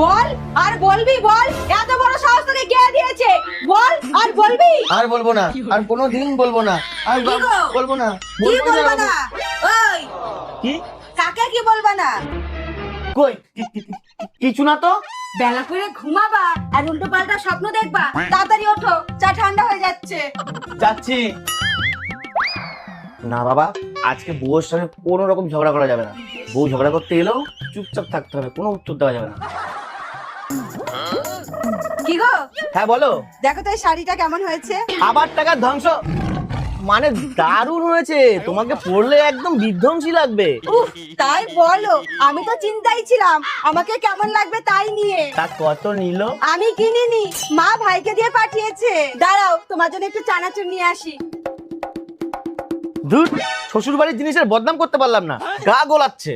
বল আর বলবি বল, এত বড় সাহস তোকে কে দিয়েছে? বল আর বলবি। আর বলবো না, আর কোনোদিন বলবো না, আর কি গো? বলবো না। কি বলবা না? ওই কি? কাকে কি বলবা না? কই কিছু না তো। বেলা করে ঘুমাবা আর উল্টো পাল্টা স্বপ্ন দেখবা। তাড়াতাড়ি ওঠো, চা ঠান্ডা হয়ে যাচ্ছে। যাচ্ছি। না বাবা, আজকে বউয়ের সঙ্গে কোনো রকম ঝগড়া করা যাবে না। বউ ঝগড়া করতে এলেও চুপচাপ থাকতে হবে, কোনো উত্তর দেওয়া যাবে না। কি গো, হ্যাঁ বলো। দেখো তো এই শাড়িটা কেমন হয়েছে? আবার টাকার ধ্বংস? মানে দারুণ হয়েছে, তোমাকে পরলে একদম বিধ্বংসী লাগবে। উফ, তাই বলো? আমি তো চিন্তাই ছিলাম আমাকে কেমন লাগবে তাই নিয়ে। তা কত নিল? আমি কিনিনি, মা ভাইকে দিয়ে পাঠিয়েছে। দাঁড়াও, তোমার জন্য একটু চানাচুর নিয়ে আসি। ধুর, শ্বশুর বাড়ির জিনিসের বদনাম করতে পারলাম না, গা গোলাচ্ছে।